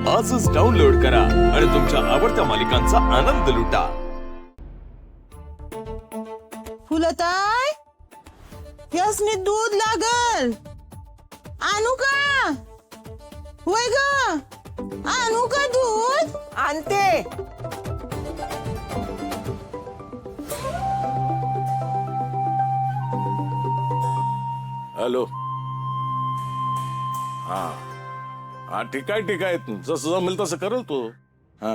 आजच डाउनलोड करा आणि तुमच्या आवडत्या मालिकांचा आनंद लुटा. फुलताय यासनी दूध लागल. आणू का? होय ग, आणू का दूध? आणते. हॅलो. हा हा ठीक आहे जसं जमेल तसं करेल तू. हा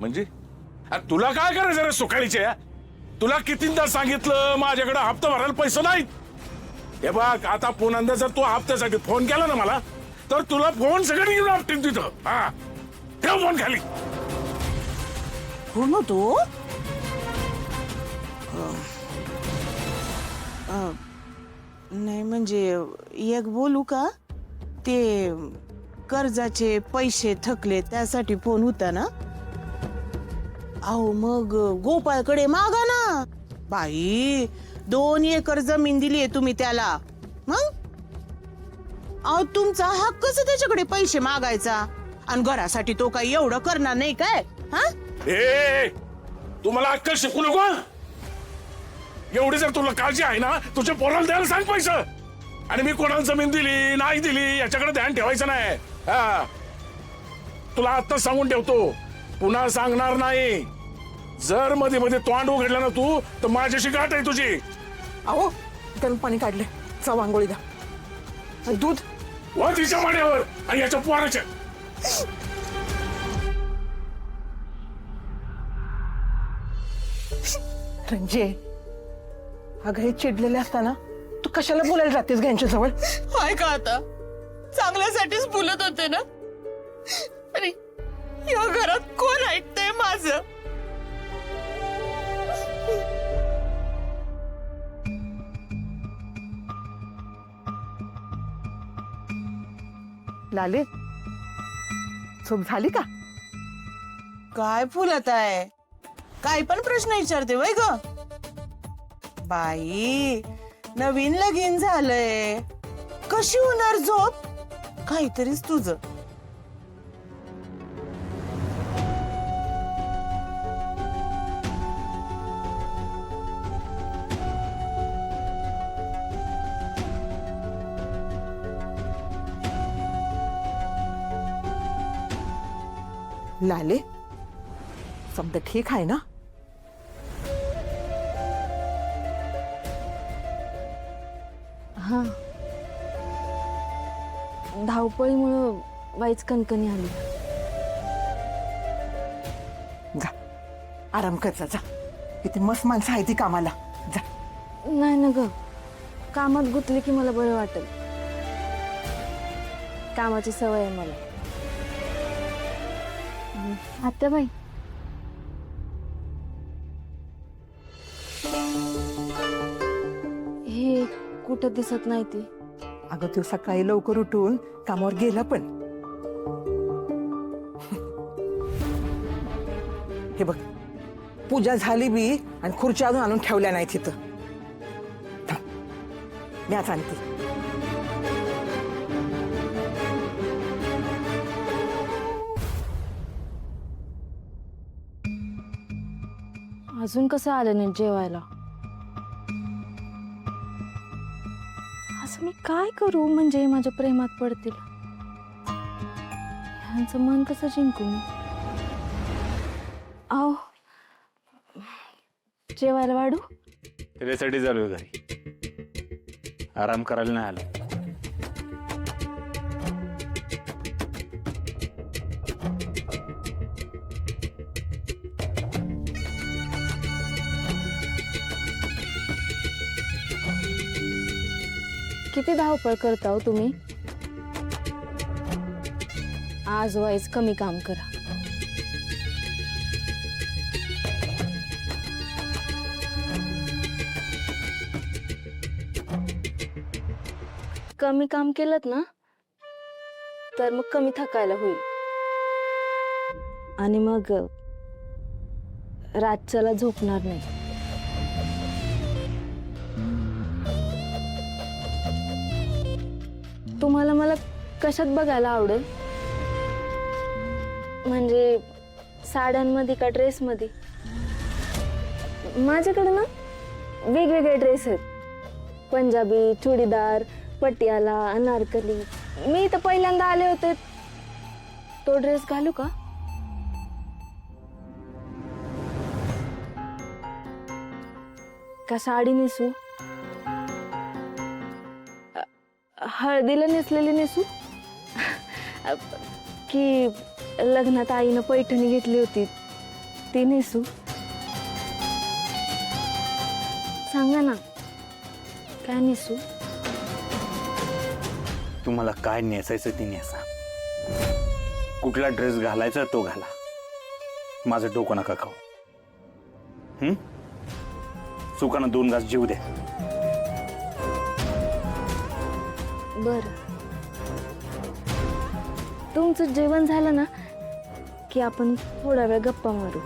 म्हणजे तुला काय करायचं रे सुखाळीचे? तुला कितींदा सांगितलं माझ्याकडे हप्ता भरायला पैसे नाहीत. हे बघ आता पुन्हा जर तू हप्त्यासाठी फोन केला ना मला तर तुला फोन सगळं घेऊन आपटीन तिथं. हा ठेव फोन खाली. कोण होतो? नाही म्हणजे एक बोलू का? ते कर्जाचे पैसे थकले त्यासाठी फोन होता ना. अहो मग गोपाळकडे मागा ना. बाई 2 एकर जमीन दिलीये तुम्ही त्याला. मग अहो तुमचा हक्कच त्याच्याकडे पैसे मागायचा. आणि घरासाठी तो काही एवढं करणार नाही काय? हा ए तुम्हाला अक्कल शिकू नको. एवढी जर तुला काळजी आहे ना तुझ्या पोराला द्यायला सांग पैसे. आणि मी कोणाला जमीन दिली नाही दिली याच्याकडे ध्यान ठेवायचं नाही. हा तुला आता सांगून ठेवतो पुन्हा सांगणार नाही. जर मध्ये मध्ये तोंड उघडला ना तू तर माझ्याशी गाठ आहे तुझी. अहो गरम पाणी काढले. चव आंघोळी द्या. दूध व तिच्या माड्यावर आणि याच्या पोराच्या. रंजे अगं हे चिडलेले असताना तू कशाला बोलायला जातेस यांच्या जवळ? हाय का आता चांगल्यासाठीच बोलत होते ना. अरे या घरात कोण ऐकतंय माझं? लाले झोप झाली का? काय फुलत आहे? काय पण प्रश्न विचारते वय ग बाई. नवीन लगीन झालंय, कशी होणार झोप? काहीतरीच तुझं. लाले समजा ठीक आहे ना? हा धावपळीमुळं वाईच कणकणी आली. जा आराम कर जा. किती मस्त माणसं आहे ती कामाला. जा. नाही ना ग, कामात गुंतले की मला बरं वाटेल. कामाची सवय आहे मला. आत्याबाई हे कुठं दिसत नाही ती. अगं तू सकाळी लवकर उठून कामावर गेला पण. हे बघ पूजा झाली बी आणि खुर्च्या अजून आणून ठेवल्या नाही तिथं. थांब, मीच आणते. अजून कसं आलं नाही जेवायला? असं मी काय करू म्हणजे माझ्या प्रेमात पडतील? ह्यांचं मन कसं जिंकू मी? आहो जेवायला वाढू? त्याच्यासाठी चालू आहे घरी. आराम करायला नाही आलो. किती धावपळ करता हो तुम्ही? आज वाईज कमी काम करा. कमी काम केलं ना तर मग कमी थकायला होईल. आणि मग रातच्याला झोपणार नाही. तुम्हाला मला कशात बघायला आवडेल? म्हणजे साड्यांमध्ये का ड्रेसमध्ये? माझ्याकडे ना वेगवेगळे ड्रेस आहेत. पंजाबी, चुडीदार, पटियाला, अनारकली. मी तर पहिल्यांदा आले होते. तो ड्रेस घालू का? का साडी नेसू? हळदीला नेसलेली नेसू? की लग्नात आईनं पैठणी घेतली होती ती नेसू? सांगा ना, काय नेसू? तुम्हाला काय नेसायचं ते नेसा. कुठला ड्रेस घालायचा तो घाला. माझं डोकं नका खाऊ. सुखानं 2 घास जीव दे. बर, तुमचं जेवण झालं ना की आपण थोडा वेळ गप्पा मारू.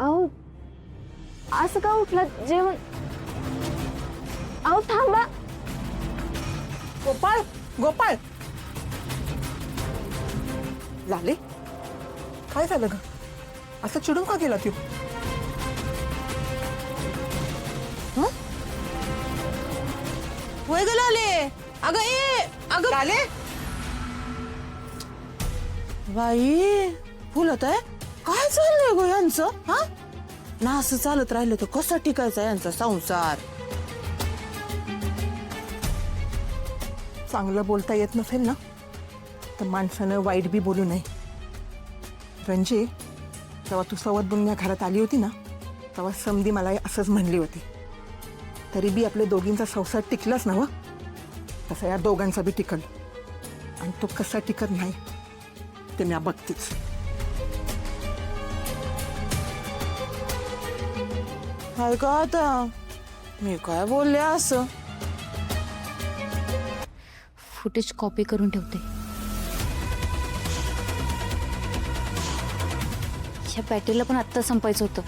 अहो, असं का उठला? जेवण. अहो थांबा. गोपाळ, गोपाळ, लाले, काय झालं ग? असं चिडून का गेला तू? वय ग लाले. अगं अगं लाले, बाई फुलत आहे. काय चाललंय गो यांचं? हा ना, असं चालत राहिलं तर कसा टिकायचा यांचा संसार? चांगलं बोलता येत नसेल ना तर माणसानं वाईट बी बोलू नये. रंजे, जेव्हा तू सवत बनून या घरात आली होती ना तेव्हा समधी मला असंच म्हणली होती. तरी बी आपल्या दोघींचा संसार टिकलाच ना व, तसा या दोघांचा बी टिकल. आणि तो कसा टिकत नाही ते मी बघतेच. काय का आता मी काय बोलले असं? फुटेज कॉपी करून ठेवते. ह्या बॅटरीला पण आत्ता संपायचं होतं.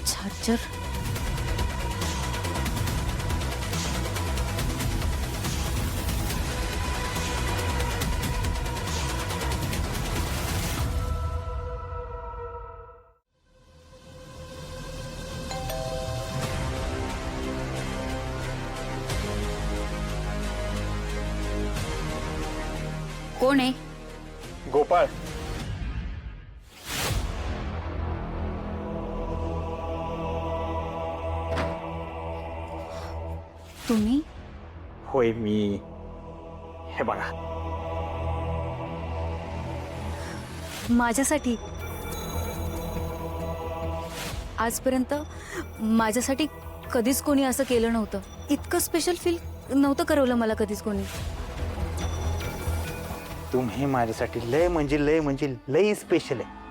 चार्जर. कोण आहे? गोपाळ, तुम्ही? होय मी. हे बघा, माझ्यासाठी? आजपर्यंत माझ्यासाठी कधीच कोणी असं केलं नव्हतं. इतकं स्पेशल फील नव्हतं करवलं मला कधीच कोणी. तुम्ही माझ्यासाठी लय म्हणजे लय स्पेशल आहे.